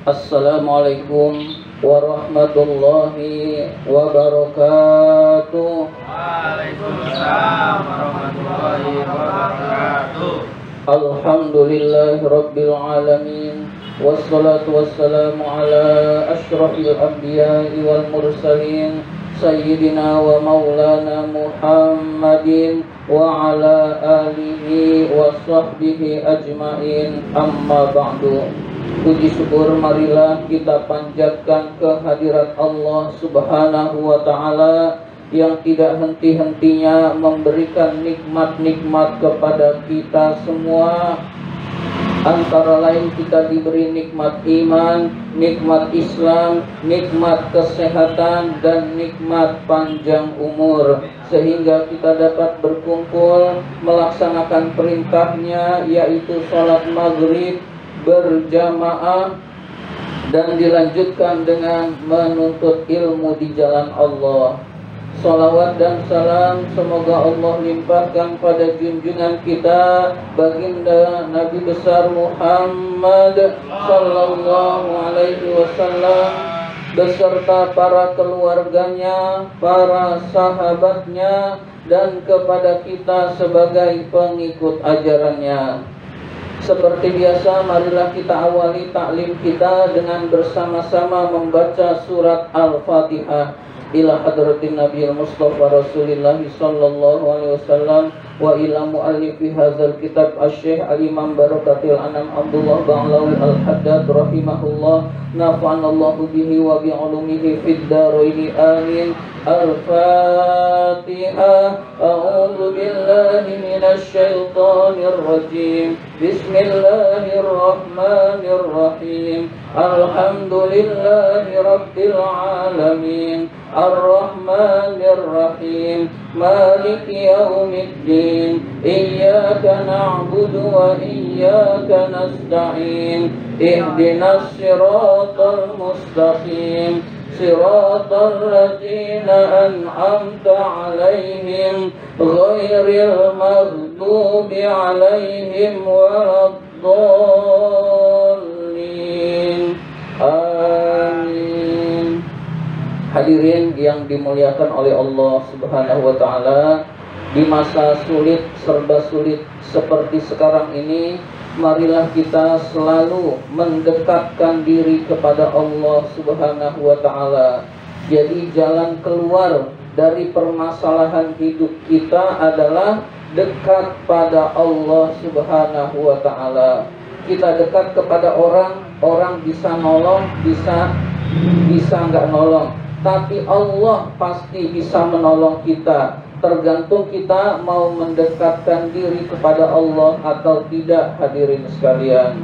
Assalamualaikum warahmatullahi wabarakatuh. Waalaikumsalam warahmatullahi wabarakatuh. Alhamdulillahi rabbil alamin. Wassalatu wassalamu ala asyrafil anbiya'i wal mursalin Sayyidina wa maulana Muhammadin wa ala alihi wa sahbihi ajmain. Amma ba'du. Puji syukur marilah kita panjatkan kehadirat Allah Subhanahu wa ta'ala yang tidak henti-hentinya memberikan nikmat-nikmat kepada kita semua. Antara lain kita diberi nikmat iman, nikmat Islam, nikmat kesehatan, dan nikmat panjang umur, sehingga kita dapat berkumpul melaksanakan perintahnya, yaitu sholat maghrib berjamaah dan dilanjutkan dengan menuntut ilmu di jalan Allah. Salawat dan salam semoga Allah limpahkan pada junjungan kita baginda Nabi besar Muhammad sallallahu alaihi wasallam beserta para keluarganya, para sahabatnya, dan kepada kita sebagai pengikut ajarannya. Seperti biasa, marilah kita awali taklim kita dengan bersama-sama membaca surat Al-Fatihah. Ila hadratin Nabi Mustafa Rasulullah sallallahu alaihi wasallam wa ila muallifi hadzal kitab Asy-Syaikh Al-Imam Barakatil Anam Abdullah Ba'lawi Al-Haddad rahimahullah, nafa'anallahu bihi wa bi ulumihi fid dharain amin. Al-Fatihah. A'udzu billahi minasy syaithanir rajim. Bismillahirrahmanirrahim. Alhamdulillahi rabbil alamin. Ar-Rahmanir-Rahim. Maliki yaumiddin. Iyyaka na'budu wa iyyaka nasta'in. Ihdinas siratal mustaqim. Siratal ladzina an'amta 'alaihim ghairil maghdubi 'alaihim waladdallin. Amin. Hadirin yang dimuliakan oleh Allah Subhanahu wa ta'ala, di masa sulit, serba sulit seperti sekarang ini, marilah kita selalu mendekatkan diri kepada Allah Subhanahu wa ta'ala. Jadi jalan keluar dari permasalahan hidup kita adalah dekat pada Allah Subhanahu wa ta'ala. Kita dekat kepada orang, orang bisa nolong, bisa nggak nolong, tapi Allah pasti bisa menolong kita. Tergantung kita mau mendekatkan diri kepada Allah atau tidak. Hadirin sekalian,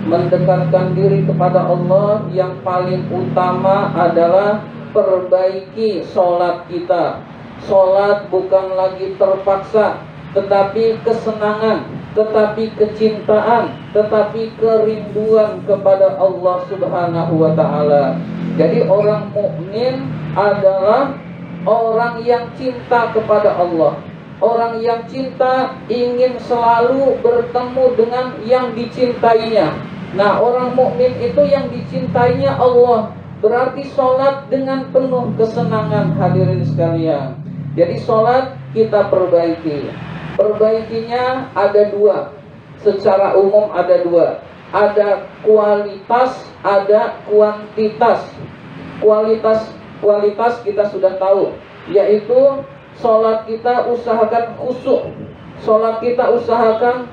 mendekatkan diri kepada Allah yang paling utama adalah perbaiki sholat kita. Sholat bukan lagi terpaksa, tetapi kesenangan, tetapi kecintaan, tetapi kerinduan kepada Allah Subhanahu wa ta'ala. Jadi orang mukmin adalah orang yang cinta kepada Allah. Orang yang cinta ingin selalu bertemu dengan yang dicintainya. Nah, orang mukmin itu yang dicintainya Allah. Berarti sholat dengan penuh kesenangan, hadirin sekalian. Jadi sholat kita perbaiki. Perbaikinya ada dua. Secara umum ada dua. Ada kualitas, ada kuantitas. Kualitas kita sudah tahu, yaitu sholat kita usahakan khusyuk. Sholat kita usahakan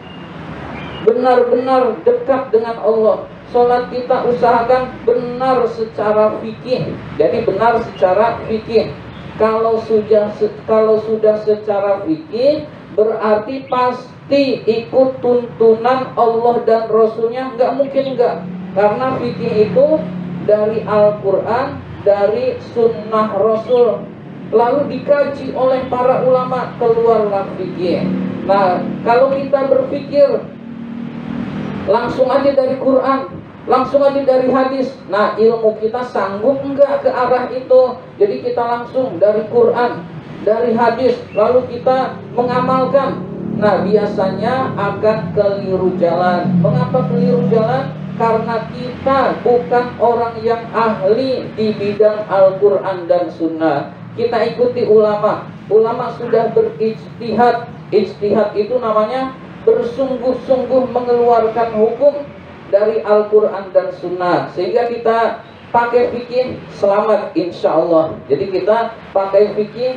benar-benar dekat dengan Allah. Sholat kita usahakan benar secara fikih. Jadi benar secara fikih. Kalau sudah secara fikih, berarti pasti ikut tuntunan Allah dan Rasulnya. Nggak mungkin enggak. Karena fikih itu dari Al-Quran, dari sunnah Rasul, lalu dikaji oleh para ulama, keluarlah fikih. Nah, kalau kita berpikir langsung aja dari Quran, langsung aja dari hadis, nah ilmu kita sanggup enggak ke arah itu. Jadi kita langsung dari Quran, dari hadis, lalu kita mengamalkan. Nah, biasanya akan keliru jalan. Mengapa keliru jalan? karena kita bukan orang yang ahli di bidang Al-Quran dan Sunnah. Kita ikuti ulama. Ulama sudah berijtihad. Ijtihad itu namanya bersungguh-sungguh mengeluarkan hukum dari Al-Quran dan Sunnah, sehingga kita pakai fikih selamat insya Allah. Jadi kita pakai fikih.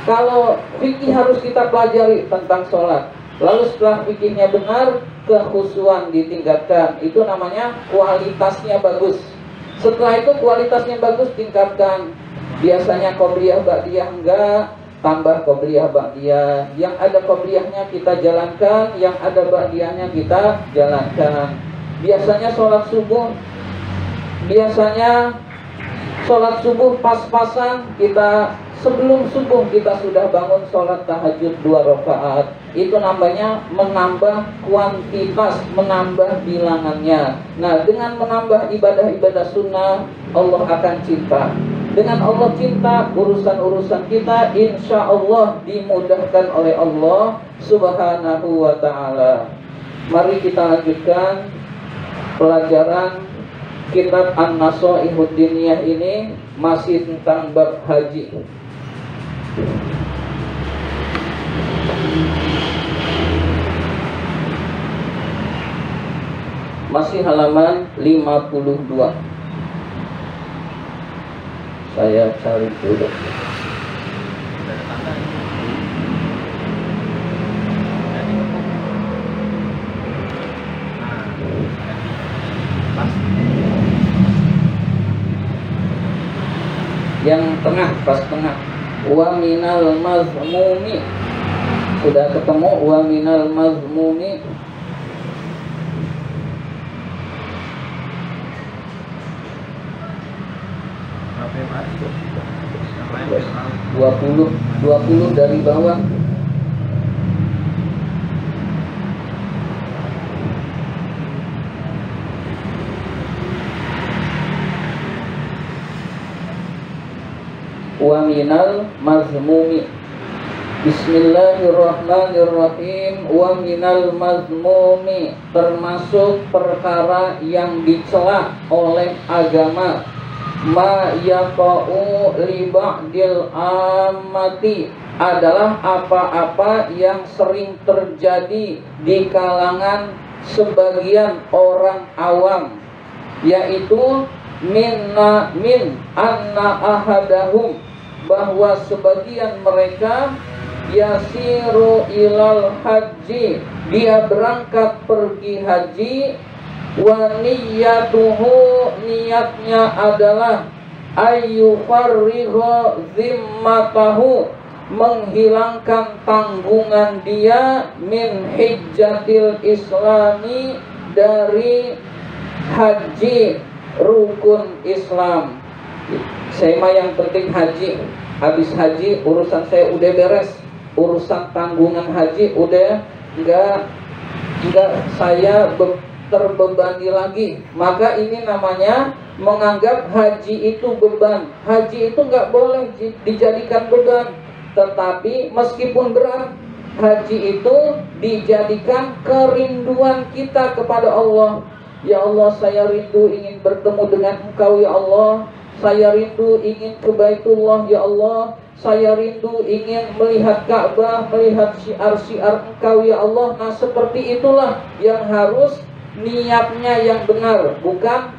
Kalau fikih harus kita pelajari tentang sholat, lalu setelah fikihnya benar, kekhusyuan ditingkatkan. Itu namanya kualitasnya bagus. Setelah itu kualitasnya bagus, tingkatkan. Biasanya qobliyah ba'diyah enggak, tambah qobliyah ba'diyah. Yang ada qobliyahnya kita jalankan, yang ada ba'diyahnya kita jalankan. Biasanya sholat subuh pas-pasan, kita sebelum subuh kita sudah bangun sholat tahajud 2 rakaat. Itu namanya menambah kuantitas, menambah bilangannya. Nah, dengan menambah ibadah-ibadah sunnah, Allah akan cinta. Dengan Allah cinta, urusan-urusan kita insya Allah dimudahkan oleh Allah Subhanahu wa ta'ala. Mari kita lanjutkan pelajaran kitab An-Nasaihud Diniyah ini, masih tentang bab haji. Masih halaman 52. Saya cari dulu. Yang tengah, pas tengah. Wa minal mazmumi. Sudah ketemu wa minal mazmumi. Berapa 20 dari bawah. Wa minal mazmumi. Bismillahirrahmanirrahim. Wa minal mazmumi, termasuk perkara yang dicela oleh agama. Ma yaqa'u li ba'dil ammati, adalah apa-apa yang sering terjadi di kalangan sebagian orang awam, yaitu min anna ahadahum, bahwa sebagian mereka yasiru ilal haji, dia berangkat pergi haji, wa niyyatuhu, niatnya adalah ayyufarrigha zimmatahu, menghilangkan tanggungan dia, min hijjatil islami, dari haji rukun Islam. Saya mah yang penting haji. Habis haji urusan saya udah beres. Urusan tanggungan haji udah enggak saya terbebani lagi. Maka ini namanya menganggap haji itu beban. Haji itu enggak boleh dijadikan beban. Tetapi meskipun berat, haji itu dijadikan kerinduan kita kepada Allah. Ya Allah, saya rindu ingin bertemu dengan Engkau ya Allah. Saya rindu ingin ke Baitullah ya Allah. Saya rindu ingin melihat Ka'bah, melihat syiar-syiar Engkau ya Allah. Nah, seperti itulah yang harus niatnya yang benar. Bukan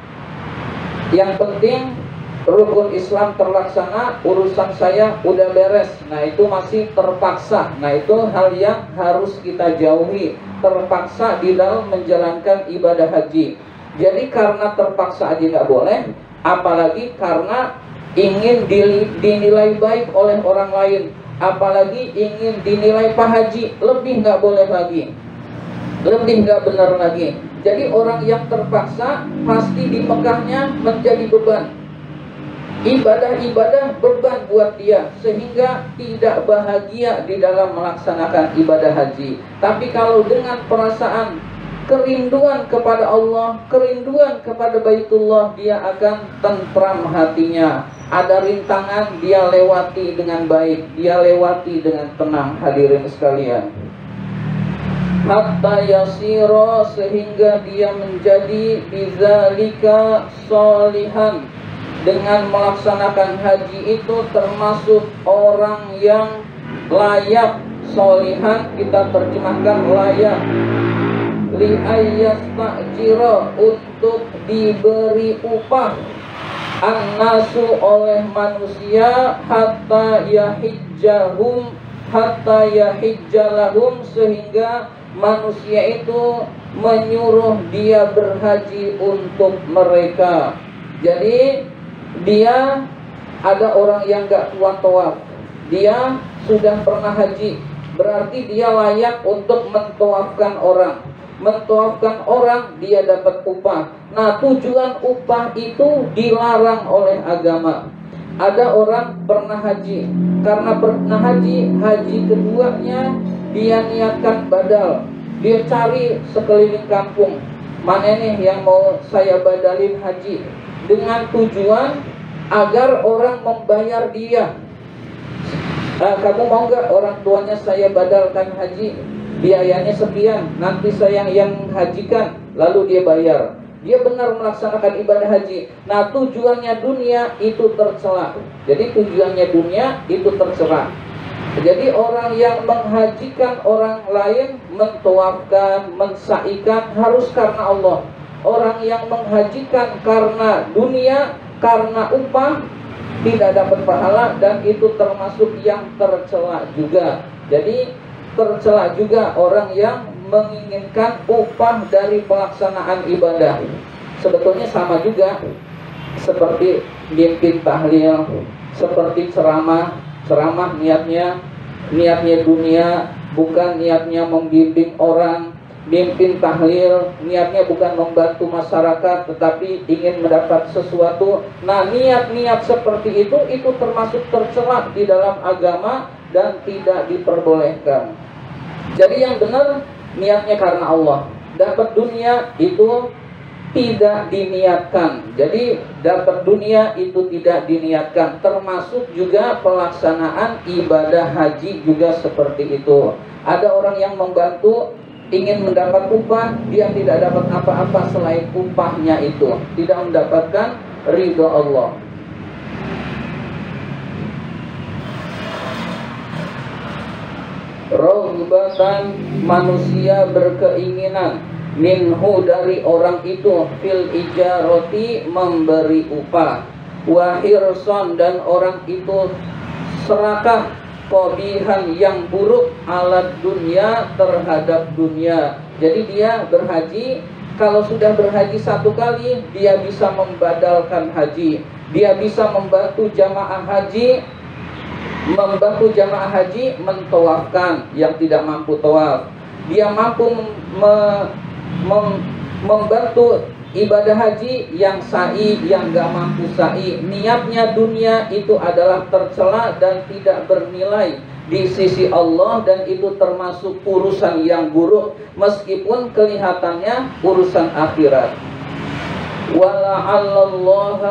yang penting rukun Islam terlaksana, urusan saya udah beres. Nah, itu masih terpaksa. Nah, itu hal yang harus kita jauhi. Terpaksa di dalam menjalankan ibadah haji. Jadi karena terpaksa aja nggak boleh, apalagi karena ingin dinilai baik oleh orang lain, apalagi ingin dinilai Pak Haji, lebih nggak boleh lagi, lebih nggak benar lagi. Jadi orang yang terpaksa pasti di Mekahnya menjadi beban. Ibadah-ibadah beban buat dia, sehingga tidak bahagia di dalam melaksanakan ibadah haji. Tapi kalau dengan perasaan kerinduan kepada Allah, kerinduan kepada Baitullah, dia akan tentram hatinya. Ada rintangan, dia lewati dengan baik, dia lewati dengan tenang. Hadirin sekalian, hatta yasira, sehingga dia menjadi bidzalika sholihan, dengan melaksanakan haji itu termasuk orang yang layak. Sholihan kita terjemahkan layak. Li ayyastajira, untuk diberi upah. An-nasu, oleh manusia, hatta yahijjalahum, sehingga manusia itu menyuruh dia berhaji untuk mereka. Jadi dia, ada orang yang gak kuat tawaf, dia sudah pernah haji, berarti dia layak untuk mentawafkan orang. Mentawafkan orang, dia dapat upah. Nah, tujuan upah itu dilarang oleh agama. Ada orang pernah haji, karena pernah haji, haji keduanya dia niatkan badal. Dia cari sekeliling kampung, mana nih yang mau saya badalin haji, dengan tujuan agar orang membayar dia. Kamu mau nggak orang tuanya saya badalkan haji, biayanya sekian, nanti saya yang hajikan, lalu dia bayar. Dia benar melaksanakan ibadah haji. Nah, tujuannya dunia itu tercela. Jadi tujuannya dunia itu tercela. Jadi orang yang menghajikan orang lain, mentawafkan, mensaikan, harus karena Allah. Orang yang menghajikan karena dunia, karena upah, tidak dapat pahala, dan itu termasuk yang tercela juga. Jadi tercela juga orang yang menginginkan upah dari pelaksanaan ibadah. Sebetulnya sama juga seperti mimpin tahlil, seperti ceramah niatnya dunia, bukan niatnya membimbing orang. Mimpin tahlil niatnya bukan membantu masyarakat, tetapi ingin mendapat sesuatu. Nah, niat-niat seperti itu termasuk tercela di dalam agama dan tidak diperbolehkan. Jadi yang benar niatnya karena Allah. Dapat dunia itu tidak diniatkan. Jadi dapat dunia itu tidak diniatkan. Termasuk juga pelaksanaan ibadah haji juga seperti itu. Ada orang yang membantu, ingin mendapat upah, dia tidak dapat apa-apa selain upahnya itu, tidak mendapatkan ridho Allah. Raghbatan, manusia berkeinginan, minhu, dari orang itu, fil ijarati, memberi upah, wa hirson, dan orang itu serakah, qabihan, yang buruk, alat dunia, terhadap dunia. Jadi dia berhaji, kalau sudah berhaji satu kali, dia bisa membadalkan haji, dia bisa membantu jamaah haji, mentawafkan yang tidak mampu tawaf. Dia mampu membantu ibadah haji yang sa'i, yang gak mampu sa'i. Niatnya dunia itu adalah tercela dan tidak bernilai di sisi Allah, dan itu termasuk urusan yang buruk meskipun kelihatannya urusan akhirat. Wala'allahu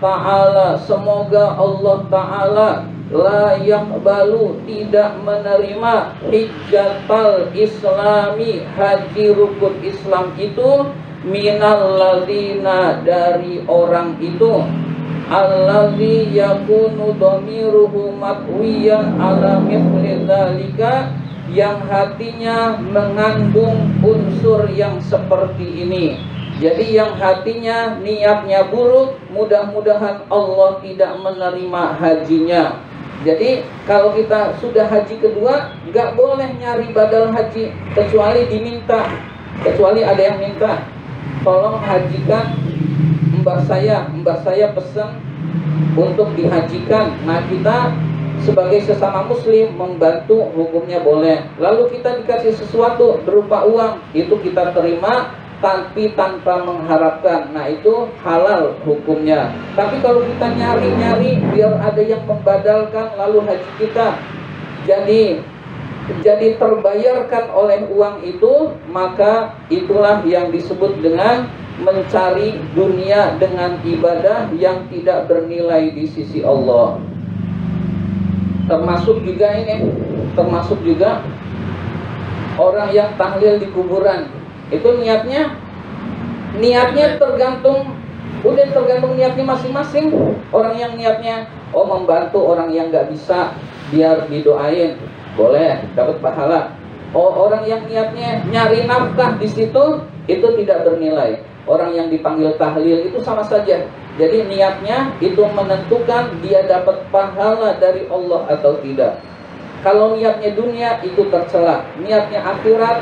ta'ala, semoga Allah ta'ala la yaqbalu, tidak menerima, hijjatal islami, haji rukun Islam itu, minal ladzina, dari orang itu, alladzi yakunu dhamiruhu matwiyan ala mithli dzalika, yang hatinya mengandung unsur yang seperti ini. Jadi yang hatinya niatnya buruk, mudah-mudahan Allah tidak menerima hajinya. Jadi kalau kita sudah haji kedua, nggak boleh nyari badal haji kecuali diminta, kecuali ada yang minta, tolong hajikan mbah saya pesan untuk dihajikan. Nah, kita sebagai sesama muslim membantu, hukumnya boleh. Lalu kita dikasih sesuatu berupa uang, itu kita terima tapi tanpa mengharapkan. Nah, itu halal hukumnya. Tapi kalau kita nyari-nyari biar ada yang membadalkan, lalu haji kita jadi terbayarkan oleh uang itu, maka itulah yang disebut dengan mencari dunia dengan ibadah yang tidak bernilai di sisi Allah. Termasuk juga orang yang tahlil di kuburan, itu niatnya tergantung niatnya masing-masing. Orang yang niatnya membantu orang yang nggak bisa biar didoain, boleh dapat pahala. Orang yang niatnya nyari nafkah di situ, itu tidak bernilai. Orang yang dipanggil tahlil itu sama saja. Jadi niatnya itu menentukan dia dapat pahala dari Allah atau tidak. Kalau niatnya dunia itu tercela, niatnya akhirat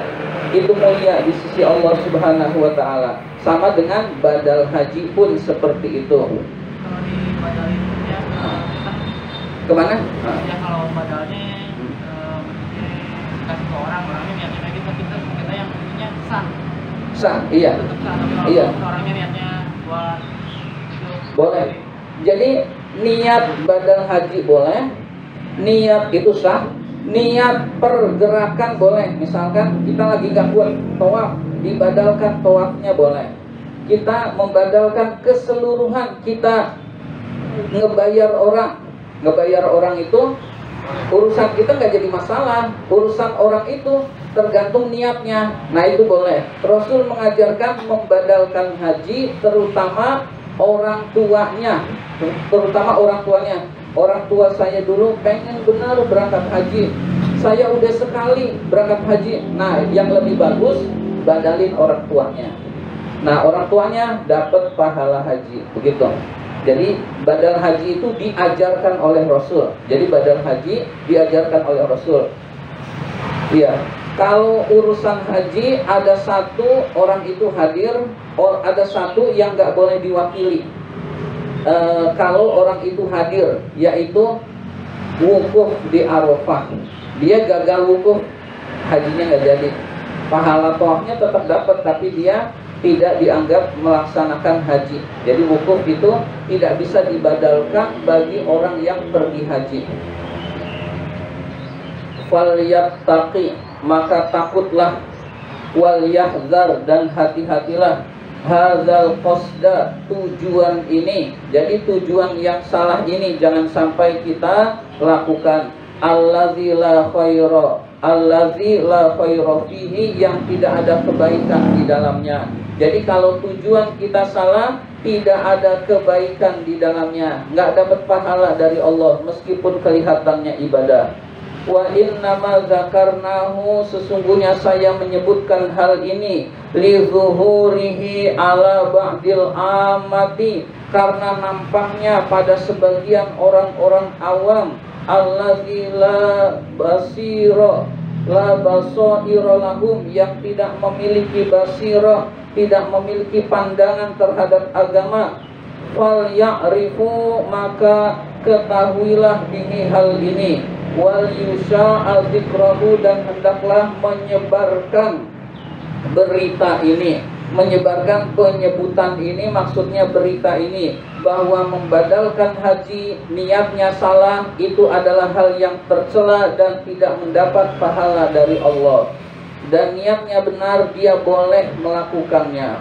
itu mulia di sisi Allah Subhanahu wa taala. Sama dengan badal haji pun seperti itu. Kalau di badal itu ya Kemana? ya kalau badalnya kasih ke orangnya niatnya kayak gitu, kita yang intinya Sah, iya. tetap sah, tapi kalau Iya. orangnya niatnya buat itu Boleh. Jadi niat badal haji boleh, niat itu sah, niat pergerakan boleh. Misalkan kita lagi gak kuat tawaf, dibadalkan tawafnya boleh. Kita membadalkan keseluruhan, kita ngebayar orang itu urusan kita nggak jadi masalah. Urusan orang itu tergantung niatnya. Nah itu boleh. Rasul mengajarkan membadalkan haji terutama orang tuanya. Orang tua saya dulu pengen benar berangkat haji, saya udah sekali berangkat haji. Nah yang lebih bagus badalin orang tuanya. Nah orang tuanya dapat pahala haji, begitu. Jadi badal haji itu diajarkan oleh Rasul. Jadi badal haji diajarkan oleh Rasul. Iya. Kalau urusan haji ada satu orang itu hadir, ada satu yang nggak boleh diwakili. Kalau orang itu hadir, yaitu wukuf di Arafah, dia gagal wukuf, hajinya nggak jadi. Pahala tawafnya tetap dapat, tapi dia tidak dianggap melaksanakan haji. Jadi wukuf itu tidak bisa dibadalkan bagi orang yang pergi haji. Falyattaqi, maka takutlah, wal yahzar, dan hati-hatilah, hadzal qasda, tujuan ini. Jadi tujuan yang salah ini jangan sampai kita lakukan. Allazi la khaira fihi, yang tidak ada kebaikan di dalamnya. Jadi kalau tujuan kita salah, tidak ada kebaikan di dalamnya, nggak dapat pahala dari Allah meskipun kelihatannya ibadah. Wa innama zakarnahu, sesungguhnya saya menyebutkan hal ini, li zuhurihi ala ba'dil amati, karena nampaknya pada sebagian orang-orang awam, allazi la basaira lahum, yang tidak memiliki basirah, tidak memiliki pandangan terhadap agama. Fal ya'rifu, maka ketahuilah bihi, hal ini. Wal yusha'a dzikrahu, dan hendaklah menyebarkan berita ini, menyebarkan penyebutan ini, maksudnya berita ini, bahwa membadalkan haji niatnya salah itu adalah hal yang tercela dan tidak mendapat pahala dari Allah. Dan niatnya benar, dia boleh melakukannya.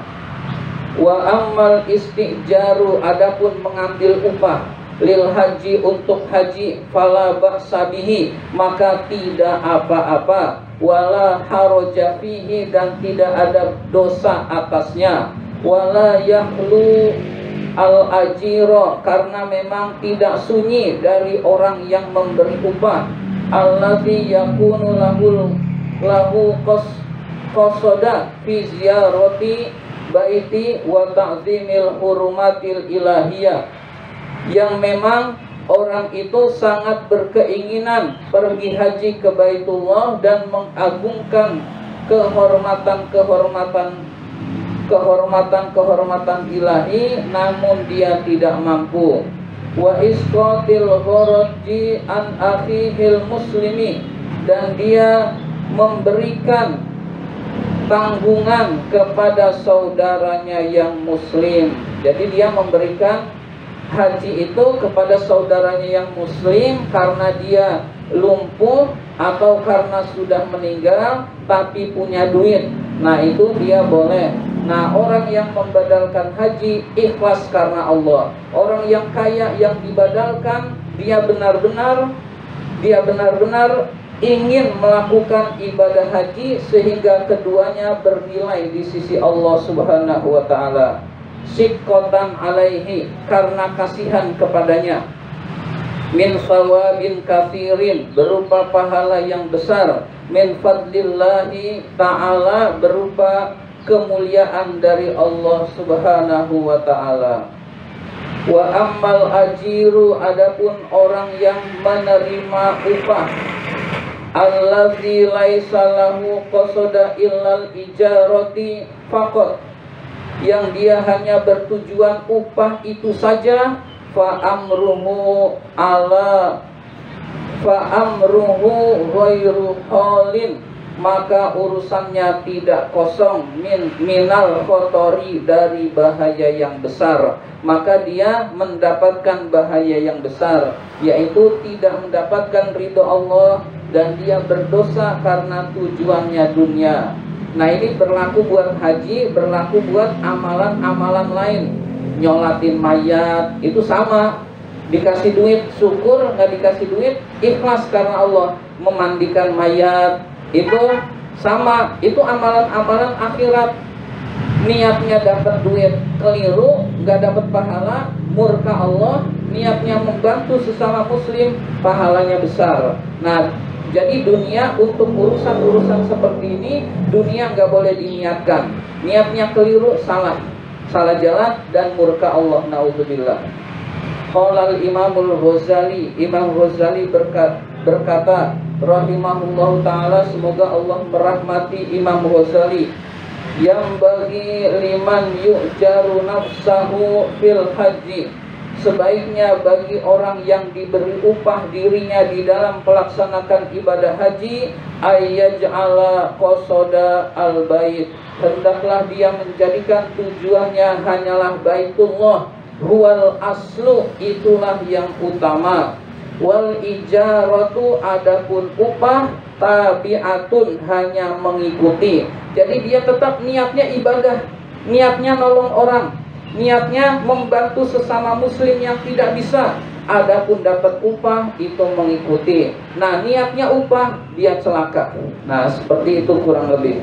Wa ammal istijaru, adapun mengambil upah, lil haji, untuk haji, fala ba'sa bihi, maka tidak apa-apa, wala haraja fihi, dan tidak ada dosa atasnya, wala yahlu al ajiro, karena memang tidak sunyi dari orang yang memberi upah, allazi yakunu lahu qasada fi ziyarati baiti wa ta'zimil hurumatil ilahiyah, yang memang orang itu sangat berkeinginan pergi haji ke Baitullah dan mengagungkan kehormatan ilahi, namun dia tidak mampu. Wa isqatil gharaji an akhihil muslimi, dan dia memberikan tanggungan kepada saudaranya yang muslim. Jadi dia memberikan haji itu kepada saudaranya yang muslim karena dia lumpuh atau karena sudah meninggal tapi punya duit. Nah itu dia boleh. Nah orang yang membadalkan haji ikhlas karena Allah. Orang yang kaya yang dibadalkan, dia benar-benar ingin melakukan ibadah haji sehingga keduanya bernilai di sisi Allah Subhanahu wa taala. Syikkotan alaihi, karena kasihan kepadanya. Min sawabin kafirin, berupa pahala yang besar. Min fadlillahi ta'ala, berupa kemuliaan dari Allah Subhanahu wa ta'ala. Wa ammal ajiru, adapun orang yang menerima upah, allazi laisa lahu qasada illal ijarati faqat, yang dia hanya bertujuan upah itu saja, fa amruhu ghairu halin, maka urusannya tidak kosong, minal khotori, dari bahaya yang besar. Maka dia mendapatkan bahaya yang besar, yaitu tidak mendapatkan ridho Allah, dan dia berdosa karena tujuannya dunia. Nah, ini berlaku buat haji, berlaku buat amalan-amalan lain. Nyolatin mayat itu sama, dikasih duit syukur, nggak dikasih duit ikhlas karena Allah. Memandikan mayat itu sama, itu amalan-amalan akhirat. Niatnya dapat duit keliru, nggak dapat pahala, murka Allah. Niatnya membantu sesama muslim, pahalanya besar. Nah, jadi dunia untuk urusan-urusan seperti ini, dunia nggak boleh diniatkan. Niatnya keliru, salah jalan, dan murka Allah. Naudzubillah. Qala Imamul Ghazali, Imam Ghazali berkata rahimahullahu ta'ala, semoga Allah merahmati Imam Ghazali, yang bagi liman yu'jaru nafsahu fil haji, sebaiknya bagi orang yang diberi upah dirinya di dalam pelaksanakan ibadah haji, ayyaj'ala qasada al-bait, hendaklah dia menjadikan tujuannya hanyalah Baitullah, huwal aslu, itulah yang utama. Wal ijaratu, adapun upah, tabi'atun, hanya mengikuti. Jadi dia tetap niatnya ibadah, niatnya nolong orang, niatnya membantu sesama muslim yang tidak bisa. Adapun dapat upah, itu mengikuti. Nah, niatnya upah, dia celaka. Nah, seperti itu kurang lebih.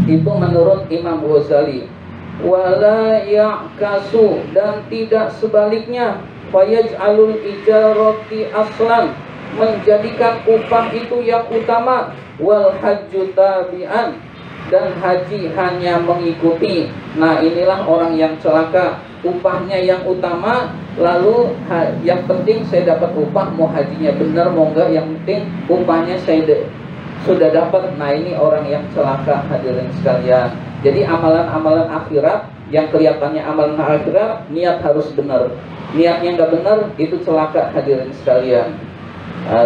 Itu menurut Imam Ghazali. Wala ya'kasu, dan tidak sebaliknya. Fayaj'alul ijarati aslan, menjadikan upah itu yang utama. Wal hajju tabi'an, dan haji hanya mengikuti. Nah, inilah orang yang celaka. Upahnya yang utama, lalu yang penting saya dapat upah, mau hajinya benar mau enggak, yang penting upahnya saya sudah dapat. Nah, ini orang yang celaka, hadirin sekalian. Jadi amalan-amalan akhirat yang kelihatannya amalan akhirat, niat harus benar. Niatnya nggak benar, itu celaka, hadirin sekalian.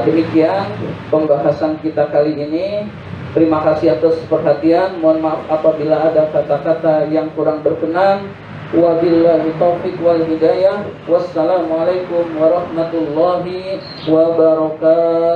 Demikian pembahasan kita kali ini. Terima kasih atas perhatian. Mohon maaf apabila ada kata-kata yang kurang berkenan. Wabillahi taufiq wal hidayah. Wassalamualaikum warahmatullahi wabarakatuh.